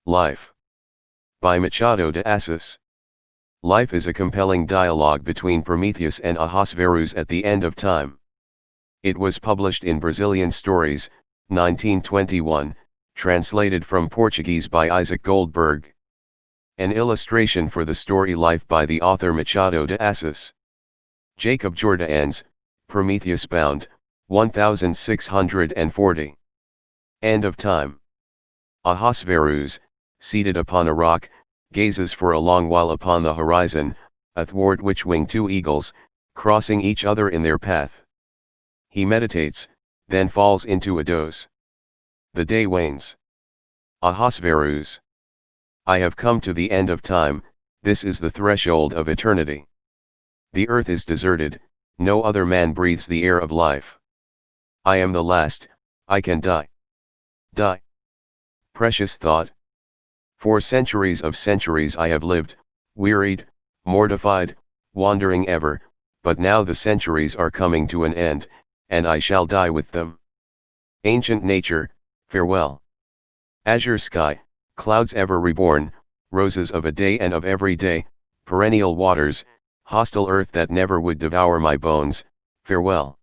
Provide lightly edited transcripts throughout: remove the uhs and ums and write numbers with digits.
Life. By Machado de Assis. Life is a compelling dialogue between Prometheus and Ahasverus at the end of time. It was published in Brazilian Stories, 1921, translated from Portuguese by Isaac Goldberg. An illustration for the story Life by the author Machado de Assis. Jacob Jordaens, Prometheus Bound, 1640. End of time. Ahasverus, seated upon a rock, gazes for a long while upon the horizon, athwart which wing two eagles, crossing each other in their path. He meditates, then falls into a doze. The day wanes. Ahasverus. I have come to the end of time, this is the threshold of eternity. The earth is deserted, no other man breathes the air of life. I am the last, I can die. Die. Precious thought. For centuries of centuries I have lived, wearied, mortified, wandering ever, but now the centuries are coming to an end, and I shall die with them. Ancient nature, farewell. Azure sky, clouds ever reborn, roses of a day and of every day, perennial waters, hostile earth that never would devour my bones, farewell.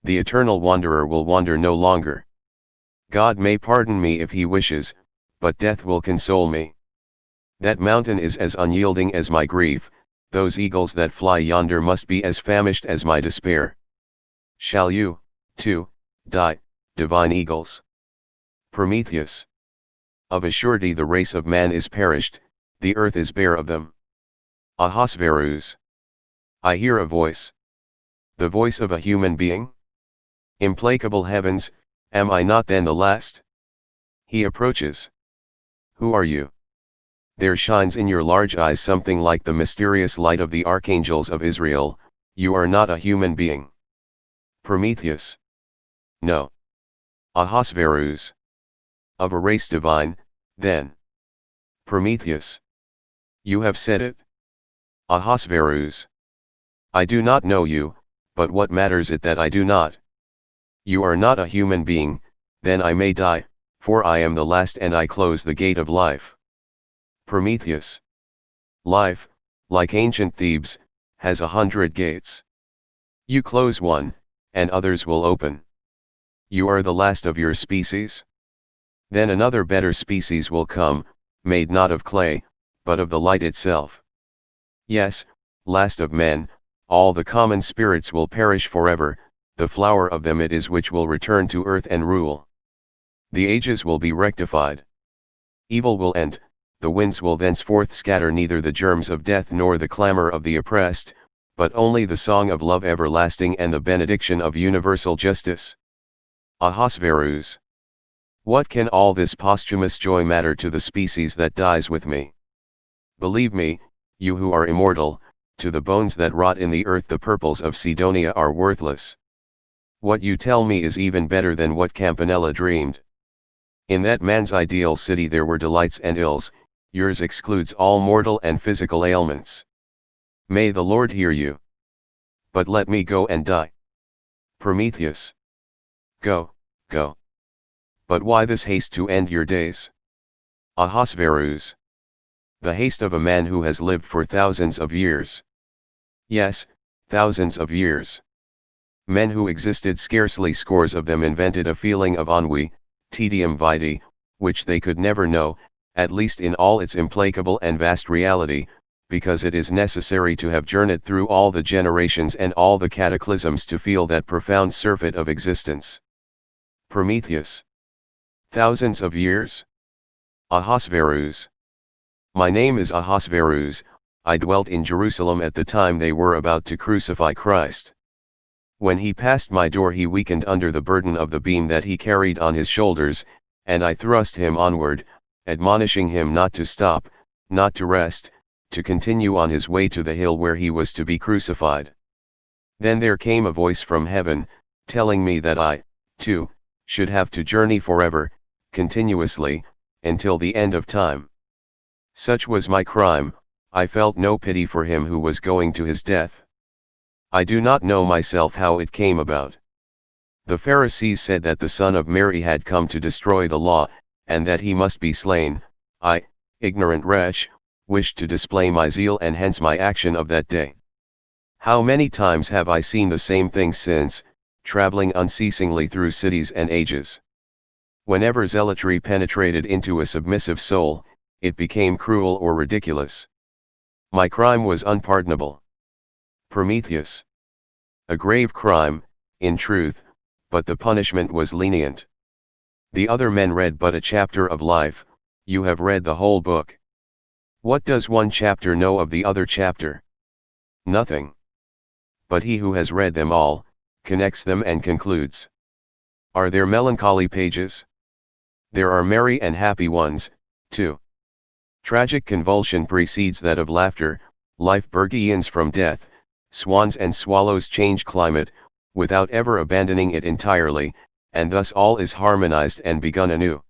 The eternal wanderer will wander no longer. God may pardon me if he wishes, but death will console me. That mountain is as unyielding as my grief, those eagles that fly yonder must be as famished as my despair. Shall you, too, die, divine eagles? Prometheus. Of a surety the race of man is perished, the earth is bare of them. Ahasverus. I hear a voice. The voice of a human being? Implacable heavens, am I not then the last? He approaches. Who are you? There shines in your large eyes something like the mysterious light of the archangels of Israel, you are not a human being. Prometheus. No. Ahasverus. Of a race divine, then. Prometheus. You have said it. Ahasverus. I do not know you, but what matters it that I do not? You are not a human being, then I may die, for I am the last and I close the gate of life. Prometheus. Life, like ancient Thebes, has 100 gates. You close one, and others will open. You are the last of your species? Then another better species will come, made not of clay, but of the light itself. Yes, last of men, all the common spirits will perish forever, the flower of them it is which will return to earth and rule. The ages will be rectified. Evil will end, the winds will thenceforth scatter neither the germs of death nor the clamor of the oppressed, but only the song of love everlasting and the benediction of universal justice. Ahasverus. What can all this posthumous joy matter to the species that dies with me? Believe me, you who are immortal, to the bones that rot in the earth the purples of Sidonia are worthless. What you tell me is even better than what Campanella dreamed. In that man's ideal city there were delights and ills, yours excludes all mortal and physical ailments. May the Lord hear you. But let me go and die. Prometheus. Go, go. But why this haste to end your days? Ahasverus. The haste of a man who has lived for thousands of years. Yes, thousands of years. Men who existed scarcely scores of them invented a feeling of ennui, tedium vitae, which they could never know, at least in all its implacable and vast reality, because it is necessary to have journeyed through all the generations and all the cataclysms to feel that profound surfeit of existence. Prometheus. Thousands of years? Ahasverus. My name is Ahasverus, I dwelt in Jerusalem at the time they were about to crucify Christ. When he passed my door he weakened under the burden of the beam that he carried on his shoulders, and I thrust him onward, admonishing him not to stop, not to rest, to continue on his way to the hill where he was to be crucified. Then there came a voice from heaven, telling me that I, too, should have to journey forever, continuously, until the end of time. Such was my crime, I felt no pity for him who was going to his death. I do not know myself how it came about. The Pharisees said that the Son of Mary had come to destroy the law, and that he must be slain. I, ignorant wretch, wished to display my zeal and hence my action of that day. How many times have I seen the same things since, traveling unceasingly through cities and ages. Whenever zealotry penetrated into a submissive soul, it became cruel or ridiculous. My crime was unpardonable. Prometheus. A grave crime, in truth, but the punishment was lenient. The other men read but a chapter of life, you have read the whole book. What does one chapter know of the other chapter? Nothing. But he who has read them all, connects them and concludes. Are there melancholy pages? There are merry and happy ones, too. Tragic convulsion precedes that of laughter, life burgeons from death, swans and swallows change climate, without ever abandoning it entirely, and thus all is harmonized and begun anew.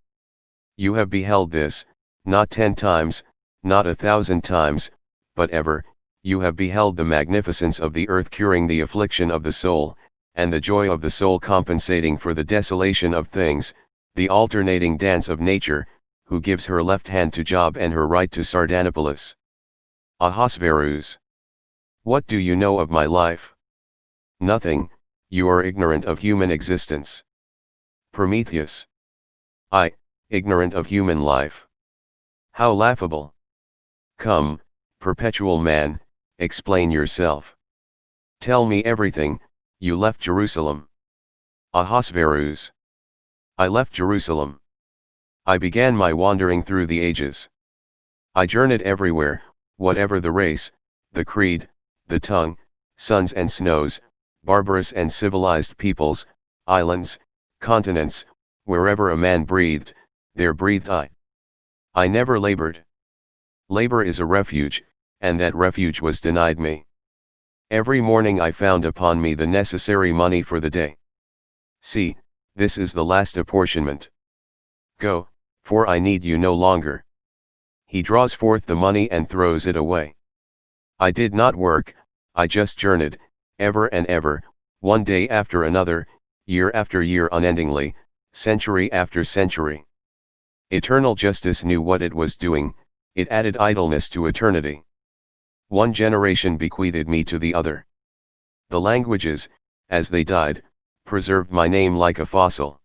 You have beheld this, not 10 times, not 1,000 times, but ever, you have beheld the magnificence of the earth curing the affliction of the soul, and the joy of the soul compensating for the desolation of things, the alternating dance of nature, who gives her left hand to Job and her right to Sardanapalus. Ahasverus. What do you know of my life? Nothing, you are ignorant of human existence. Prometheus. I, ignorant of human life. How laughable. Come, perpetual man, explain yourself. Tell me everything. You left Jerusalem. Ahasverus. I left Jerusalem. I began my wandering through the ages. I journeyed everywhere, whatever the race, the creed, the tongue, suns and snows, barbarous and civilized peoples, islands, continents, wherever a man breathed, there breathed I. I never labored. Labor is a refuge, and that refuge was denied me. Every morning I found upon me the necessary money for the day. See, this is the last apportionment. Go, for I need you no longer. He draws forth the money and throws it away. I did not work, I just journeyed, ever and ever, one day after another, year after year unendingly, century after century. Eternal justice knew what it was doing, it added idleness to eternity. One generation bequeathed me to the other. The languages, as they died, preserved my name like a fossil.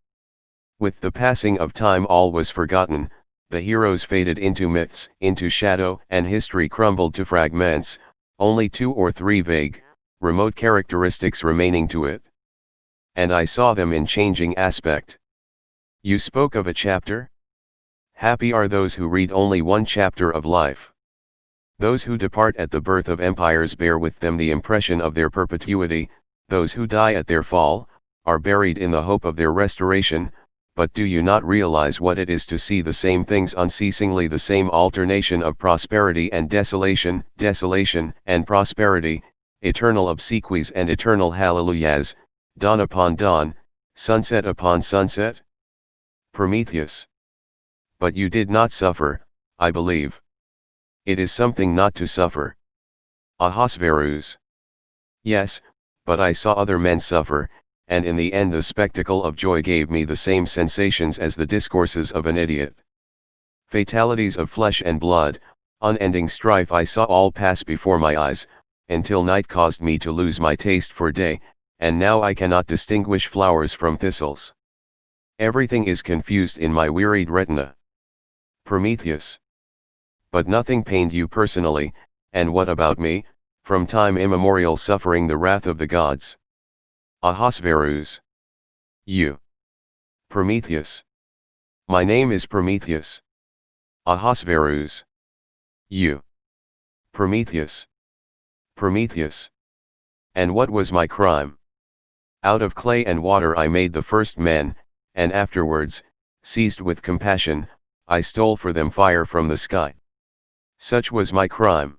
With the passing of time all was forgotten, the heroes faded into myths, into shadow, and history crumbled to fragments, only 2 or 3 vague, remote characteristics remaining to it. And I saw them in changing aspect. You spoke of a chapter? Happy are those who read only one chapter of life. Those who depart at the birth of empires bear with them the impression of their perpetuity, those who die at their fall, are buried in the hope of their restoration, but do you not realize what it is to see the same things unceasingly, the same alternation of prosperity and desolation, desolation and prosperity, eternal obsequies and eternal hallelujahs, dawn upon dawn, sunset upon sunset? Prometheus. But you did not suffer, I believe. It is something not to suffer. Ahasverus. Yes, but I saw other men suffer, and in the end the spectacle of joy gave me the same sensations as the discourses of an idiot. Fatalities of flesh and blood, unending strife, I saw all pass before my eyes, until night caused me to lose my taste for day, and now I cannot distinguish flowers from thistles. Everything is confused in my wearied retina. Prometheus. But nothing pained you personally, and what about me, from time immemorial suffering the wrath of the gods? Ahasverus. You. Prometheus. My name is Prometheus. Ahasverus. You. Prometheus. Prometheus. And what was my crime? Out of clay and water I made the first men, and afterwards, seized with compassion, I stole for them fire from the sky. Such was my crime.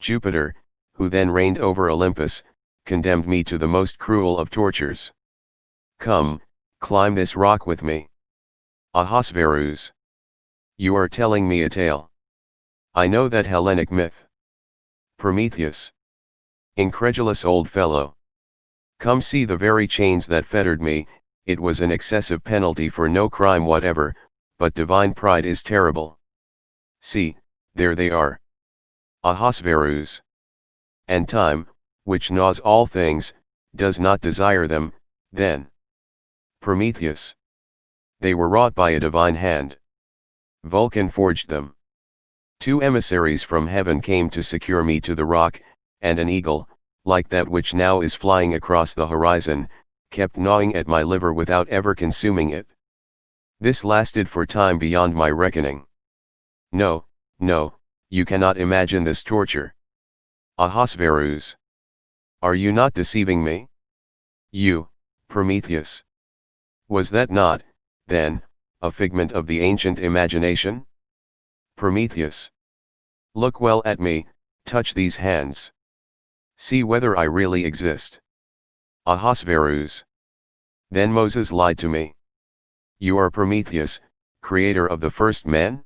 Jupiter, who then reigned over Olympus, condemned me to the most cruel of tortures. Come, climb this rock with me. Ahasverus. You are telling me a tale. I know that Hellenic myth. Prometheus. Incredulous old fellow. Come see the very chains that fettered me, it was an excessive penalty for no crime whatever, but divine pride is terrible. See, there they are. Ahasverus. And time, which gnaws all things, does not desire them, then. Prometheus. They were wrought by a divine hand. Vulcan forged them. 2 emissaries from heaven came to secure me to the rock, and an eagle, like that which now is flying across the horizon, kept gnawing at my liver without ever consuming it. This lasted for time beyond my reckoning. No, no, you cannot imagine this torture. Ahasverus. Are you not deceiving me? You, Prometheus. Was that not, then, a figment of the ancient imagination? Prometheus. Look well at me, touch these hands. See whether I really exist. Ahasverus. Then Moses lied to me. You are Prometheus, creator of the first man?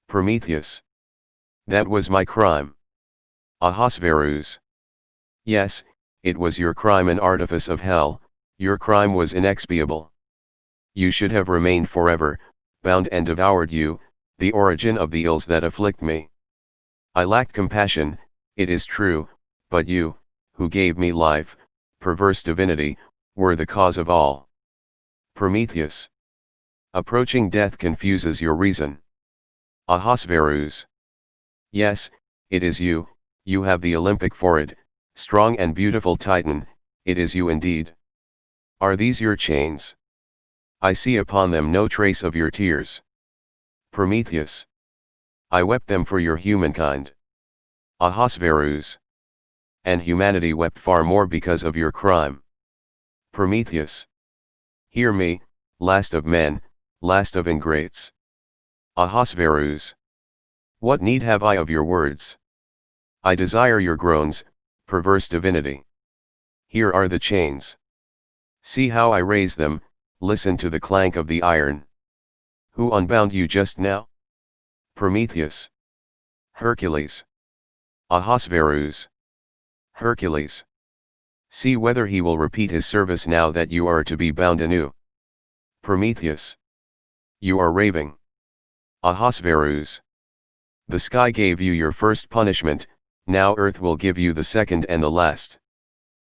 Prometheus. That was my crime. Ahasverus. Yes, it was your crime and artifice of hell, your crime was inexpiable. You should have remained forever, bound and devoured you, the origin of the ills that afflict me. I lacked compassion, it is true, but you, who gave me life, perverse divinity, were the cause of all. Prometheus. Approaching death confuses your reason. Ahasverus. Yes, it is you, you have the Olympic forehead, strong and beautiful Titan, it is you indeed. Are these your chains? I see upon them no trace of your tears. Prometheus. I wept them for your humankind. Ahasverus. And humanity wept far more because of your crime. Prometheus. Hear me, last of men, last of ingrates. Ahasverus. What need have I of your words? I desire your groans, perverse divinity. Here are the chains. See how I raise them, listen to the clank of the iron. Who unbound you just now? Prometheus. Hercules. Ahasverus. Hercules. See whether he will repeat his service now that you are to be bound anew. Prometheus. You are raving. Ahasverus. The sky gave you your first punishment, now earth will give you the second and the last.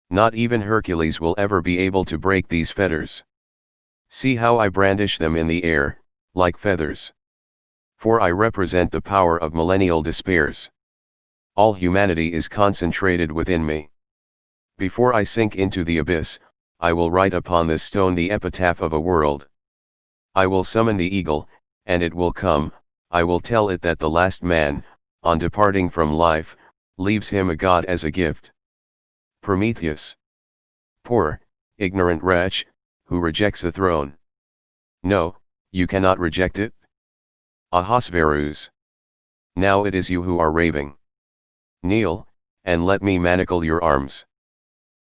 Not even Hercules will ever be able to break these fetters. See how I brandish them in the air, like feathers. For I represent the power of millennial despairs. All humanity is concentrated within me. Before I sink into the abyss, I will write upon this stone the epitaph of a world. I will summon the eagle, and it will come, I will tell it that the last man, on departing from life, leaves him a god as a gift. Prometheus. Poor, ignorant wretch, who rejects a throne. No, you cannot reject it. Ahasverus. Now it is you who are raving. Kneel, and let me manacle your arms.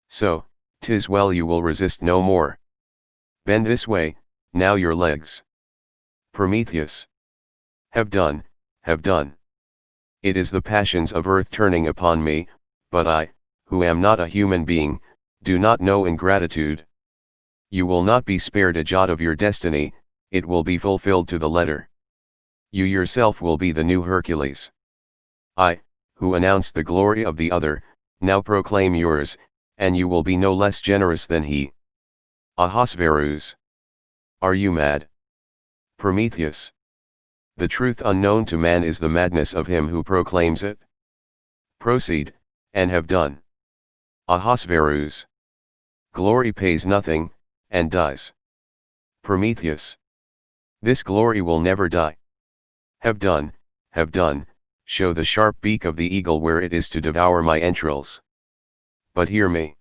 So, 'tis well you will resist no more. Bend this way, now your legs. Prometheus. Have done, have done. It is the passions of earth turning upon me, but I, who am not a human being, do not know ingratitude. You will not be spared a jot of your destiny, it will be fulfilled to the letter. You yourself will be the new Hercules. I, who announced the glory of the other, now proclaim yours, and you will be no less generous than he. Ahasverus. Are you mad? Prometheus. The truth unknown to man is the madness of him who proclaims it. Proceed, and have done. Ahasverus. Glory pays nothing, and dies. Prometheus. This glory will never die. Have done, show the sharp beak of the eagle where it is to devour my entrails. But hear me.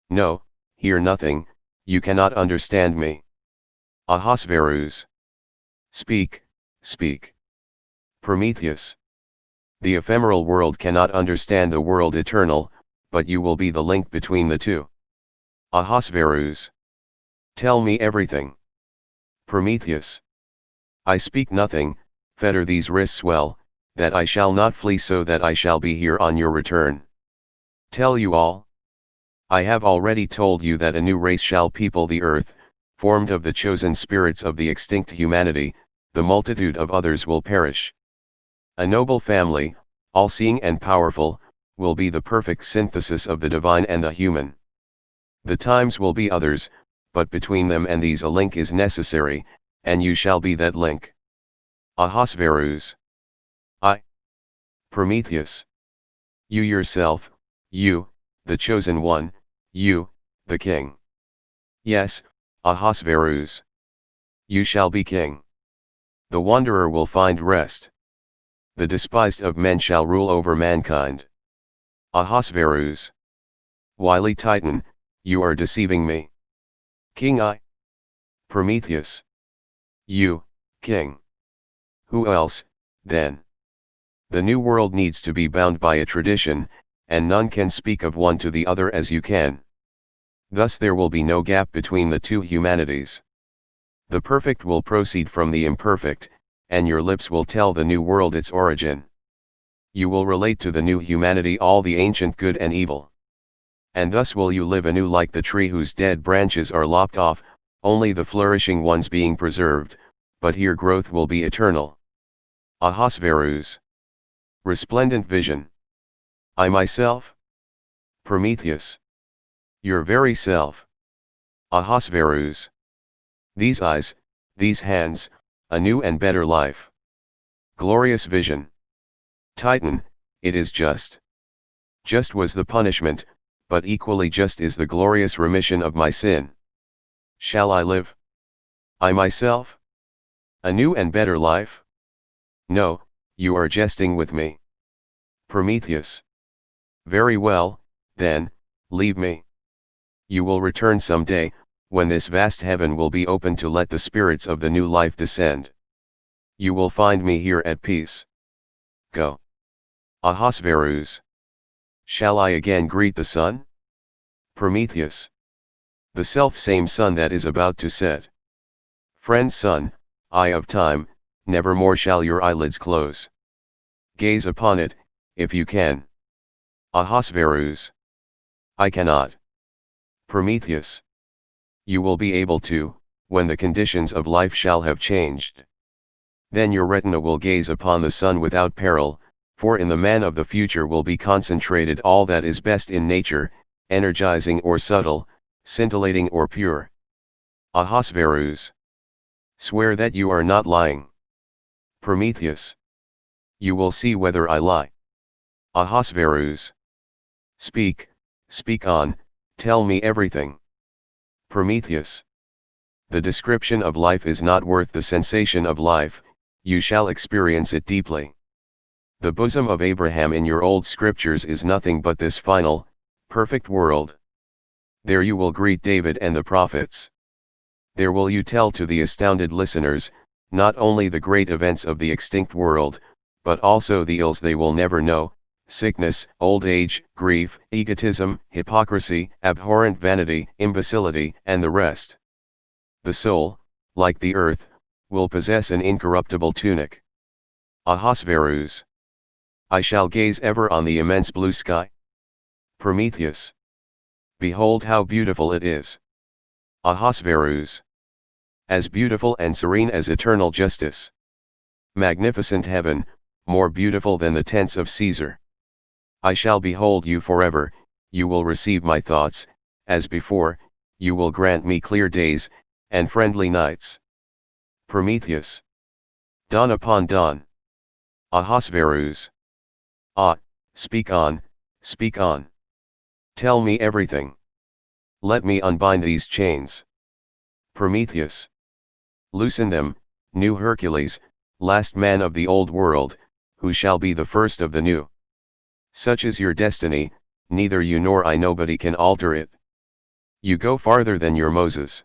No, hear nothing, you cannot understand me. Ahasverus. Speak, speak. Prometheus. The ephemeral world cannot understand the world eternal, but you will be the link between the two. Ahasverus. Tell me everything. Prometheus. I speak nothing, fetter these wrists well, that I shall not flee so that I shall be here on your return. Tell you all? I have already told you that a new race shall people the earth, formed of the chosen spirits of the extinct humanity, the multitude of others will perish. A noble family, all-seeing and powerful, will be the perfect synthesis of the divine and the human. The times will be others, but between them and these a link is necessary, and you shall be that link. Ahasverus. I. Prometheus. You yourself, you, the chosen one, you, the king. Yes, Ahasverus. You shall be king. The wanderer will find rest. The despised of men shall rule over mankind. Ahasverus. Wily Titan, you are deceiving me. King I. Prometheus. You, king. Who else, then? The new world needs to be bound by a tradition, and none can speak of one to the other as you can. Thus there will be no gap between the two humanities. The perfect will proceed from the imperfect, and your lips will tell the new world its origin. You will relate to the new humanity all the ancient good and evil. And thus will you live anew like the tree whose dead branches are lopped off, only the flourishing ones being preserved, but here growth will be eternal. Ahasverus. Resplendent vision. I myself? Prometheus. Your very self. Ahasverus. These eyes, these hands, a new and better life. Glorious vision. Titan, it is just. Just was the punishment, but equally just is the glorious remission of my sin. Shall I live? I myself? A new and better life? No, you are jesting with me. Prometheus. Very well, then, leave me. You will return some day, when this vast heaven will be open to let the spirits of the new life descend. You will find me here at peace. Go. Ahasverus. Shall I again greet the sun? Prometheus. The self-same sun that is about to set. Friend sun, eye of time, never more shall your eyelids close. Gaze upon it, if you can. Ahasverus. I cannot. Prometheus. You will be able to, when the conditions of life shall have changed. Then your retina will gaze upon the sun without peril, for in the man of the future will be concentrated all that is best in nature, energizing or subtle, scintillating or pure. Ahasverus. Swear that you are not lying. Prometheus. You will see whether I lie. Ahasverus. Speak, speak on, tell me everything. Prometheus. The description of life is not worth the sensation of life, you shall experience it deeply. The bosom of Abraham in your old scriptures is nothing but this final, perfect world. There you will greet David and the prophets. There will you tell to the astounded listeners, not only the great events of the extinct world, but also the ills they will never know, sickness, old age, grief, egotism, hypocrisy, abhorrent vanity, imbecility, and the rest. The soul, like the earth, will possess an incorruptible tunic. Ahasverus. I shall gaze ever on the immense blue sky. Prometheus. Behold how beautiful it is. Ahasverus. As beautiful and serene as eternal justice. Magnificent heaven, more beautiful than the tents of Caesar. I shall behold you forever, you will receive my thoughts, as before, you will grant me clear days, and friendly nights. Prometheus. Dawn upon dawn. Ahasverus. Ah, speak on, speak on. Tell me everything. Let me unbind these chains. Prometheus. Loosen them, new Hercules, last man of the old world, who shall be the first of the new. Such is your destiny, neither you nor I nobody can alter it. You go farther than your Moses.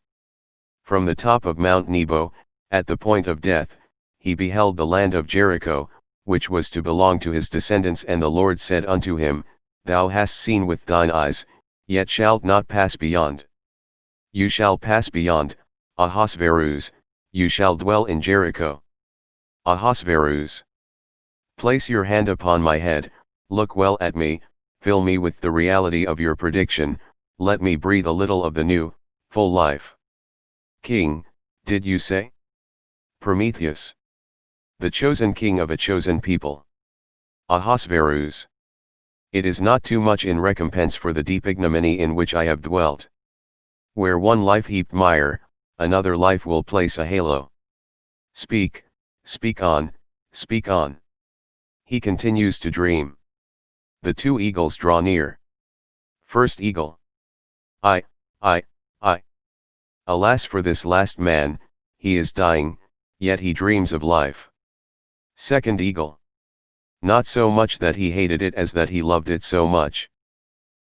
From the top of Mount Nebo, at the point of death, he beheld the land of Jericho, which was to belong to his descendants, and the Lord said unto him, Thou hast seen with thine eyes, yet shalt not pass beyond. You shall pass beyond, Ahasverus, you shall dwell in Jericho. Ahasverus. Place your hand upon my head, look well at me, fill me with the reality of your prediction, let me breathe a little of the new, full life. King, did you say? Prometheus. the chosen king of a chosen people. Ahasverus. It is not too much in recompense for the deep ignominy in which I have dwelt. Where one life heaped mire, another life will place a halo. Speak, speak on, speak on. He continues to dream. The two eagles draw near. First eagle. I. Alas for this last man, he is dying, yet he dreams of life. Second eagle. Not so much that he hated it as that he loved it so much.